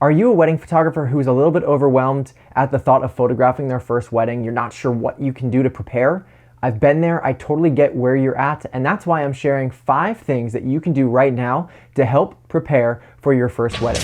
Are you a wedding photographer who's a little bit overwhelmed at the thought of photographing their first wedding? You're not sure what you can do to prepare? I've been there. I totally get where you're at, and that's why I'm sharing 5 things that you can do right now to help prepare for your first wedding.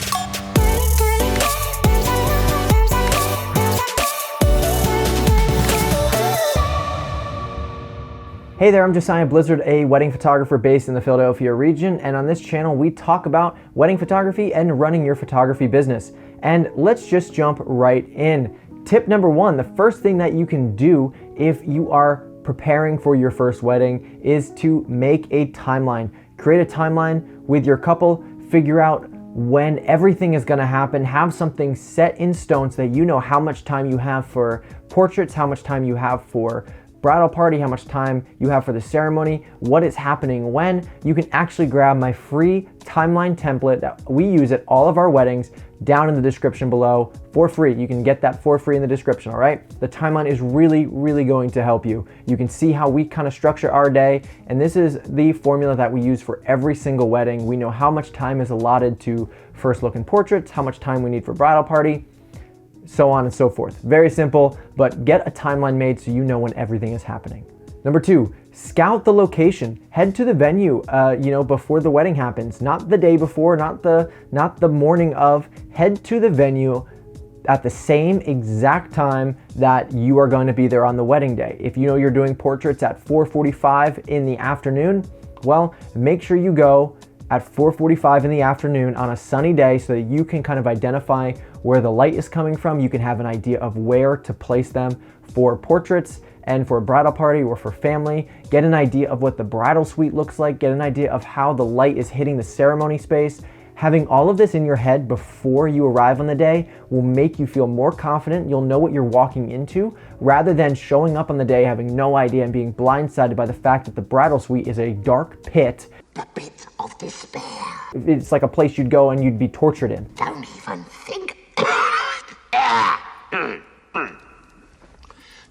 Hey there, I'm Josiah Blizzard, a wedding photographer based in the Philadelphia region, and on this channel we talk about wedding photography and running your photography business. And let's just jump right in. Tip number 1, the first thing that you can do if you are preparing for your first wedding is to make a timeline. Create a timeline with your couple, figure out when everything is gonna happen, have something set in stone so that you know how much time you have for portraits, how much time you have for bridal party, how much time you have for the ceremony, what is happening when. You can actually grab my free timeline template that we use at all of our weddings down in the description below for free. You can get that for free in the description, all right? The timeline is really going to help you. You can see how we kind of structure our day, and this is the formula that we use for every single wedding. We know how much time is allotted to first look and portraits, how much time we need for bridal party, so on and so forth. Very simple, but get a timeline made so you know when everything is happening. Number 2, scout the location. Head to the venue, before the wedding happens. Not the day before, not the morning of. Head to the venue at the same exact time that you are going to be there on the wedding day. If you know you're doing portraits at 4:45 in the afternoon, well, make sure you go at 4:45 in the afternoon on a sunny day so that you can kind of identify where the light is coming from. You can have an idea of where to place them for portraits and for a bridal party or for family. Get an idea of what the bridal suite looks like. Get an idea of how the light is hitting the ceremony space. Having all of this in your head before you arrive on the day will make you feel more confident. You'll know what you're walking into rather than showing up on the day having no idea and being blindsided by the fact that the bridal suite is a dark pit. The pit of despair. It's like a place you'd go and you'd be tortured in. Don't even think.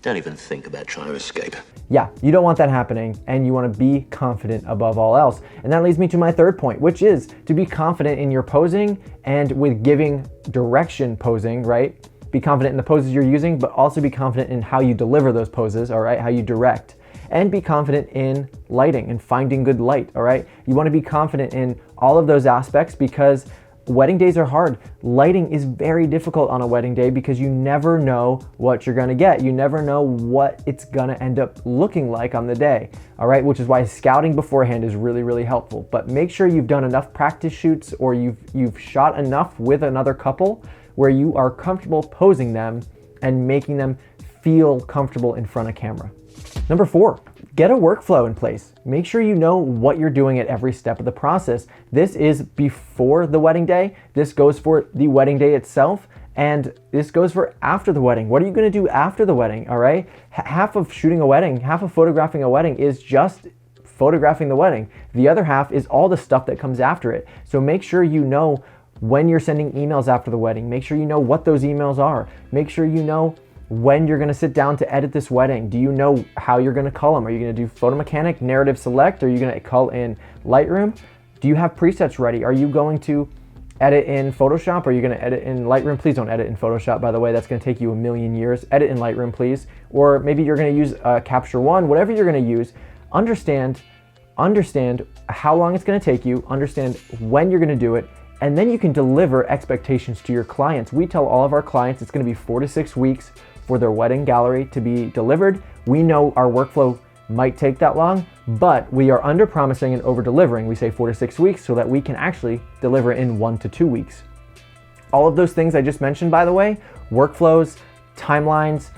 Don't even think about trying to escape. Yeah, you don't want that happening, and you want to be confident above all else. And that leads me to my third point, which is to be confident in your posing and with giving direction posing, right? Be confident in the poses you're using, but also be confident in how you deliver those poses, all right? How you direct. And be confident in lighting and finding good light, all right? You want to be confident in all of those aspects because wedding days are hard. Lighting is very difficult on a wedding day because you never know what you're gonna get. You never know what it's gonna end up looking like on the day, all right? Which is why scouting beforehand is really helpful. But make sure you've done enough practice shoots or you've shot enough with another couple where you are comfortable posing them and making them feel comfortable in front of camera. Number 4, get a workflow in place. Make sure you know what you're doing at every step of the process. This is before the wedding day. This goes for the wedding day itself, and this goes for after the wedding. What are you gonna do after the wedding, all right? Half of shooting a wedding, half of photographing a wedding is just photographing the wedding. The other half is all the stuff that comes after it. So make sure you know when you're sending emails after the wedding. Make sure you know what those emails are. Make sure you know when you're gonna sit down to edit this wedding. Do you know how you're gonna cull them? Are you gonna do photo mechanic, narrative select? Are you gonna cull in Lightroom? Do you have presets ready? Are you going to edit in Photoshop? Are you gonna edit in Lightroom? Please don't edit in Photoshop, by the way. That's gonna take you a million years. Edit in Lightroom, please. Or maybe you're gonna use Capture One, whatever you're gonna use. Understand how long it's gonna take you, understand when you're gonna do it, and then you can deliver expectations to your clients. We tell all of our clients it's gonna be 4 to 6 weeks for their wedding gallery to be delivered. We know our workflow might take that long, but we are under promising and over delivering. We say 4 to 6 weeks so that we can actually deliver in 1 to 2 weeks. All of those things I just mentioned, by the way, workflows, timelines,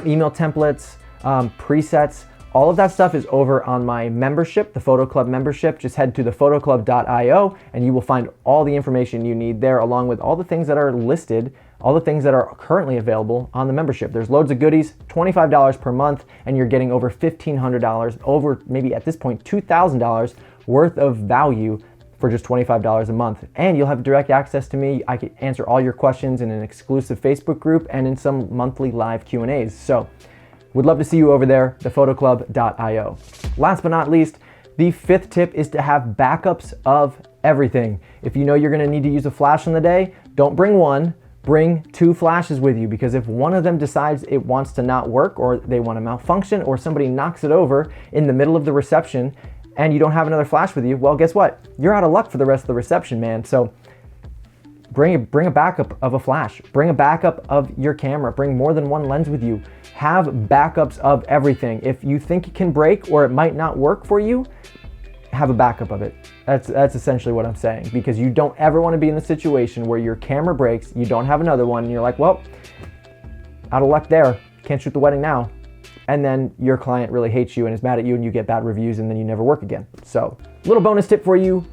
email templates, presets, all of that stuff is over on my membership, the Photo Club membership. Just head to thefotoclub.io and you will find all the information you need there, along with all the things that are listed, all the things that are currently available on the membership. There's loads of goodies, $25 per month, and you're getting over $1,500, over maybe at this point $2,000 worth of value for just $25 a month. And you'll have direct access to me. I can answer all your questions in an exclusive Facebook group and in some monthly live Q&As. So would love to see you over there, thefotoclub.io. Last but not least, the 5th tip is to have backups of everything. If you know you're gonna need to use a flash on the day, Don't bring one, bring 2 flashes with you, because if one of them decides it wants to not work, or they want to malfunction, or somebody knocks it over in the middle of the reception and you don't have another flash with you, well, guess what? You're out of luck for the rest of the reception, man. So bring a backup of a flash, bring a backup of your camera, bring more than one lens with you. Have backups of everything. If you think it can break or it might not work for you, have a backup of it. That's essentially what I'm saying, because you don't ever want to be in the situation where your camera breaks, you don't have another one, and you're like, well, out of luck there, can't shoot the wedding now. And then your client really hates you and is mad at you, and you get bad reviews, and then you never work again. So, little bonus tip for you: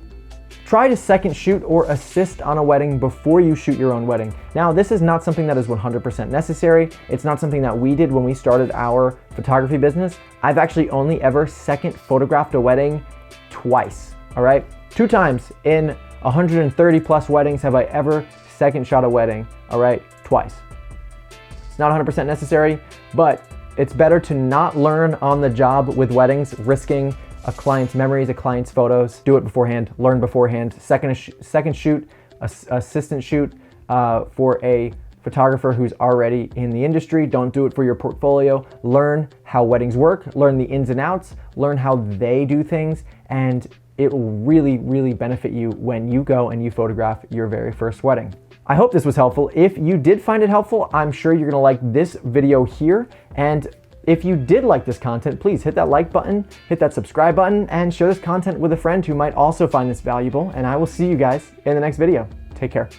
try to second shoot or assist on a wedding before you shoot your own wedding. Now, this is not something that is 100% necessary. It's not something that we did when we started our photography business. I've actually only ever second photographed a wedding twice, all right? 2 times in 130 plus weddings have I ever second shot a wedding, all right? Twice. It's not 100% necessary, but it's better to not learn on the job with weddings, risking a client's memories, a client's photos. Do it beforehand, learn beforehand. Second shoot, assistant shoot for a photographer who's already in the industry. Don't do it for your portfolio. Learn how weddings work, learn the ins and outs, learn how they do things, and it will really, really benefit you when you go and you photograph your very first wedding. I hope this was helpful. If you did find it helpful, I'm sure you're gonna like this video here. And if you did like this content, please hit that like button, hit that subscribe button, and share this content with a friend who might also find this valuable. And I will see you guys in the next video. Take care.